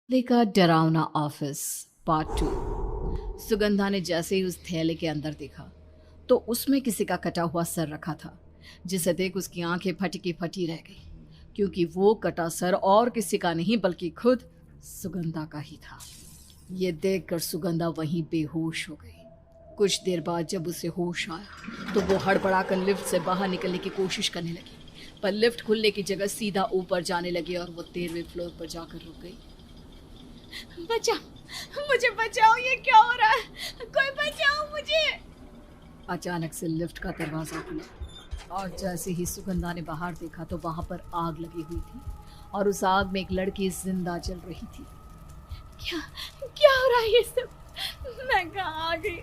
का डरावना office part 2। Sugandha ने जैसे ही उस थैले के अंदर देखा तो उसमें किसी का कटा हुआ सर रखा था, जिसे देख उसकी आंखें फटी की फटी रह गई, क्योंकि वो कटा सर और किसी का नहीं बल्कि खुद सुगंधा का ही था। ये देखकर सुगंधा वहीं बेहोश हो गई। कुछ देर बाद जब उसे होश आया तो वो हड़बड़ाकर लिफ्ट से बाहर निकलने की कोशिश करने लगी, पर लिफ्ट खुलने की जगह सीधा ऊपर जाने लगी और वो 13वें फ्लोर पर जाकर रुक गई। बचाओ, मुझे बचाओ, ये क्या हो रहा है? कोई बचाओ मुझे। अचानक से लिफ्ट का दरवाजा खुला और जैसे ही सुगंधा ने बाहर देखा तो वहां पर आग लगी हुई थी और उस आग में एक लड़की जिंदा जल रही थी। क्या क्या हो रहा है ये सब? मैं कहाँ आ गई?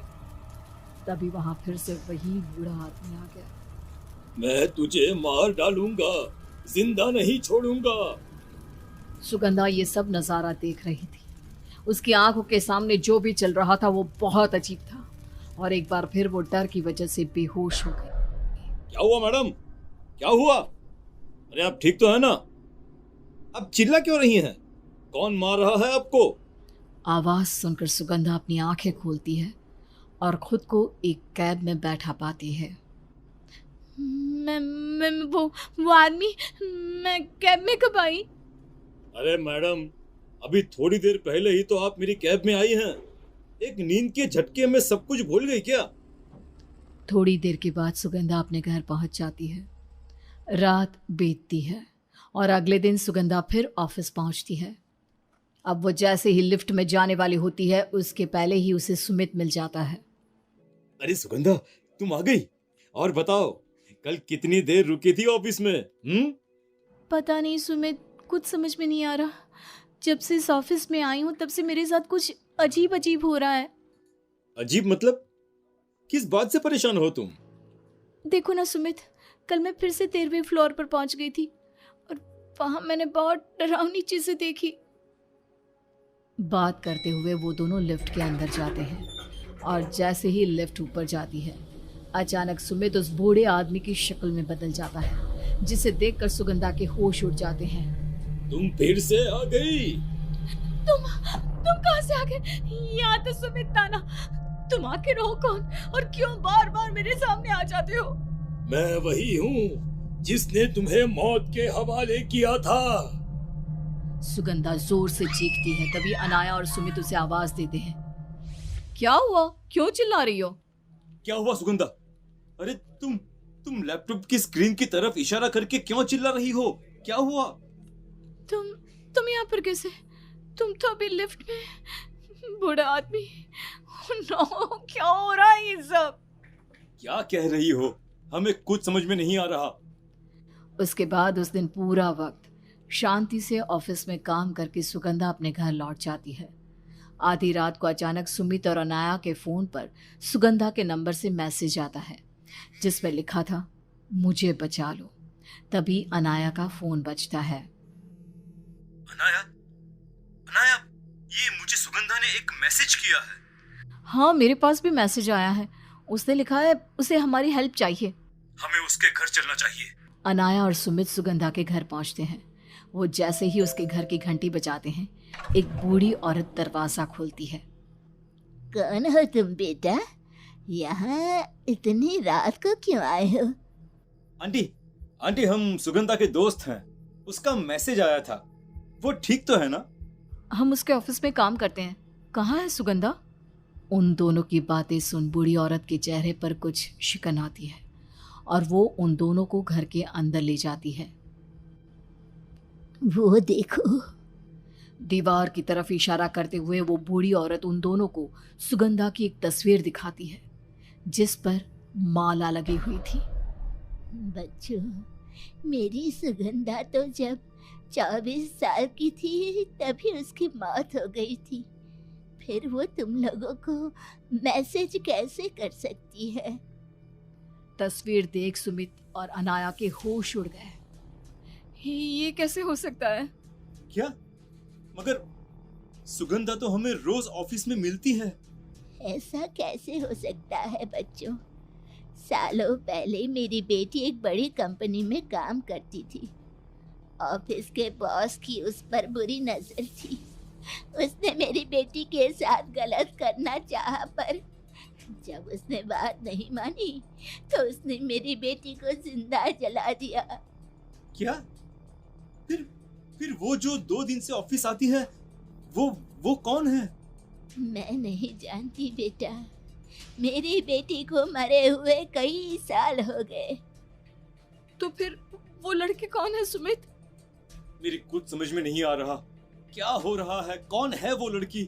तभी वहां फिर से वही बूढ़ा आदमी आ गया। मैं तुझे मार डालूंगा, जिंदा नहीं छोड़ूंगा। सुगंधा ये सब नजारा देख रही थी। उसकी आंखों के सामने जो भी चल रहा था वो बहुत अजीब था और एक बार फिर वो डर की वजह से बेहोश हो गई। क्या हुआ मैडम, क्या हुआ? अरे आप ठीक तो है ना? आप चिल्ला क्यों रही हैं? कौन मार रहा है आपको? आवाज सुनकर सुगंधा अपनी आंखें खोलती है और खुद को एक कैब में बैठा पाती है। मैं वो आदमी, मैं कैब में कब आई? अरे मैडम, अभी थोड़ी देर पहले ही तो आप मेरी कैब में आई हैं। एक नींद के झटके में सब कुछ भूल गई क्या? थोड़ी देर के बाद सुगंधा अपने घर पहुंच जाती है। रात बीतती है और अगले दिन सुगंधा फिर ऑफिस पहुंचती है। अब वो जैसे ही लिफ्ट में जाने वाली होती है उसके पहले ही उसे सुमित मिल जाता है। अरे सुगंधा, तुम आ गई। और बताओ, कल कितनी देर रुकी थी ऑफिस में? पता नहीं सुमित, कुछ समझ में नहीं आ रहा। जब से इस ऑफिस में आई हूँ तब से मेरे साथ कुछ अजीब अजीब हो रहा है। अजीब मतलब? किस बात से परेशान हो तुम? देखो ना सुमित, कल मैं फिर से 13वें फ्लोर पर पहुंच गई थी और वहां मैंने बहुत डरावनी चीजें देखी। बात करते हुए वो दोनों लिफ्ट के अंदर जाते हैं और जैसे ही लिफ्ट ऊपर जाती है अचानक सुमित उस बूढ़े आदमी की शक्ल में बदल जाता है, जिसे देखकर सुगंधा के होश उड़ जाते हैं। तुम फिर से आ गई। तुम कहाँ से आ गए? यहाँ तो सुमित था ना। तुम आखिर हो कौन और क्यों बार बार मेरे सामने आ जाते हो? मैं वही हूँ जिसने तुम्हें मौत के हवाले किया था। सुगंधा जोर से चीखती है। तभी अनाया और सुमित उसे आवाज देते हैं। क्या हुआ? क्यों चिल्ला रही हो? क्या हुआ सुगंधा? अरे तुम लैपटॉप की स्क्रीन की तरफ इशारा करके क्यों चिल्ला रही हो? क्या हुआ? तुम यहाँ पर कैसे? तुम तो अभी लिफ्ट में। बूढ़ा आदमी। नो, क्या हो रहा है ये सब? क्या कह रही हो? हमें कुछ समझ में नहीं आ रहा। उसके बाद उस दिन पूरा वक्त शांति से ऑफिस में काम करके सुगंधा अपने घर लौट जाती है। आधी रात को अचानक सुमित और अनाया के फोन पर सुगंधा के नंबर से मैसेज आता है, जिसमें लिखा था, मुझे बचा लो। तभी अनाया का फोन बजता है। अनाया, अनाया, ये मुझे सुगंधा ने एक मैसेज किया है। हाँ, मेरे पास भी मैसेज आया है। उसने लिखा है उसे हमारी हेल्प चाहिए। हमें उसके घर चलना चाहिए। अनाया और सुमित सुगंधा के घर पहुंचते हैं। वो जैसे ही उसके घर की घंटी बजाते हैं एक बूढ़ी औरत दरवाजा खोलती है। कौन हो तुम बेटा? यहाँ इतनी रात को क्यों आए हो? आंटी, हम सुगंधा के दोस्त हैं। उसका मैसेज आया था। वो ठीक तो है ना? हम उसके ऑफिस में काम करते हैं। कहाँ है सुगंधा? उन दोनों की बातें सुन बूढ़ी औरत के चेहरे पर कुछ शिकन आती है और वो उन दोनों को घर के अंदर ले जाती है। वो देखो। दीवार की तरफ इशारा करते हुए वो बूढ़ी औरत उन दोनों को सुगंधा की एक तस्वीर दिखाती है, जिस पर माला लगी हुई थी। बच्चों, मेरी सुगंधा तो जब 24 साल की थी तभी उसकी मौत हो गई थी। फिर वो तुम लोगों को मैसेज कैसे कर सकती है? तस्वीर देख सुमित और अनाया के होश उड़ गए। ये कैसे हो सकता है? क्या? मगर सुगंधा तो हमें रोज ऑफिस में मिलती है। ऐसा कैसे हो सकता है बच्चों? सालों पहले मेरी बेटी एक बड़ी कंपनी में काम करती थी। ऑफिस के बॉस की उस पर बुरी नजर थी। उसने मेरी बेटी के साथ गलत करना चाहा, पर जब उसने बात नहीं मानी तो उसने मेरी बेटी को जिंदा जला दिया। क्या? फिर वो जो 2 दिन से ऑफिस आती है, वो कौन है? मैं नहीं जानती बेटा, मेरी बेटी को मरे हुए कई साल हो गए। तो फिर वो लड़के कौन है सुमित? मेरी कुछ समझ में नहीं आ रहा। क्या हो रहा है? कौन है वो लड़की?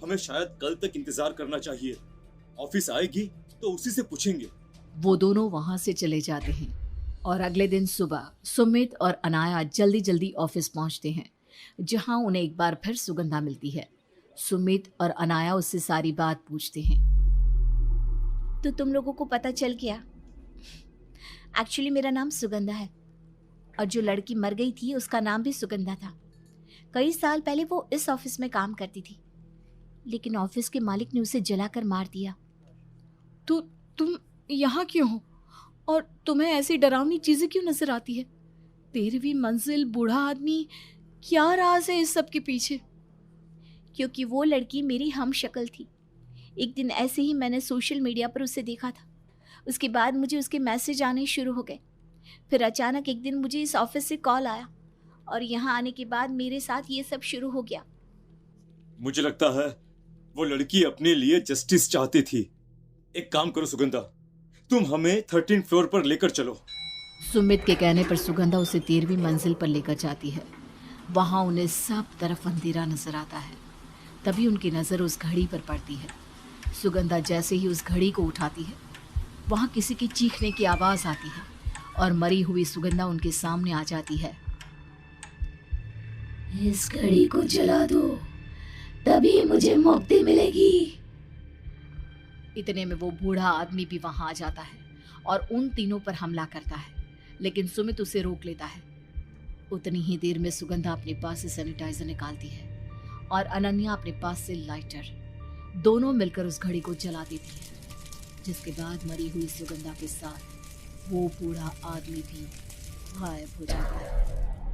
हमें शायद कल तक इंतजार करना चाहिए। ऑफिस आएगी तो उसी से पूछेंगे। वो दोनों वहां से चले जाते हैं और अगले दिन सुबह सुमित और अनाया जल्दी जल्दी ऑफिस पहुंचते हैं, जहां उन्हें एक बार फिर सुगंधा मिलती है। सुमित और अनाया उससे सारी बात पूछते हैं। तो तुम लोगों को पता चल गया? एक्चुअली मेरा नाम सुगंधा है और जो लड़की मर गई थी उसका नाम भी सुगंधा था। कई साल पहले वो इस ऑफिस में काम करती थी, लेकिन ऑफिस के मालिक ने उसे जलाकर मार दिया। तो तुम यहाँ क्यों हो और तुम्हें ऐसी डरावनी चीजें क्यों नजर आती है? 13वीं मंजिल, बूढ़ा आदमी, क्या राज है इस सब के पीछे? क्योंकि वो लड़की मेरी हम शक्ल थी। एक दिन ऐसे ही मैंने सोशल मीडिया पर उसे देखा था। उसके बाद मुझे उसके मैसेज आने शुरू हो गए। फिर अचानक एक दिन मुझे इस ऑफिस से कॉल आया और यहाँ आने के बाद मेरे साथ ये सब शुरू हो गया। मुझे लगता है वो लड़की अपने लिए जस्टिस चाहती थी। एक काम करो सुगंधा, तुम हमें 13th फ्लोर पर लेकर चलो। सुमित के कहने पर सुगंधा उसे 13वीं मंजिल पर लेकर जाती है। वहां उन्हें सब तरफ अंधेरा नजर आता है। तभी उनकी नजर उस घड़ी पर पड़ती है। सुगंधा जैसे ही उस घड़ी को उठाती है, वहां किसी की चीखने की आवाज आती है और मरी हुई सुगंधा उनके सामने आ जाती है। इस घड़ी को जला दो, तभी मुझे मुक्ति मिलेगी। इतने में वो बूढ़ा आदमी भी वहां आ जाता है और उन तीनों पर हमला करता है, लेकिन सुमित उसे रोक लेता है। उतनी ही देर में सुगंधा अपने पास से सैनिटाइजर निकालती है और अनन्या अपने पास से लाइटर। दोनों मिलकर उस घड़ी को जला देती है, जिसके बाद मरी हुई सुगंधा के साथ वो बूढ़ा आदमी भी गायब हो जाता है।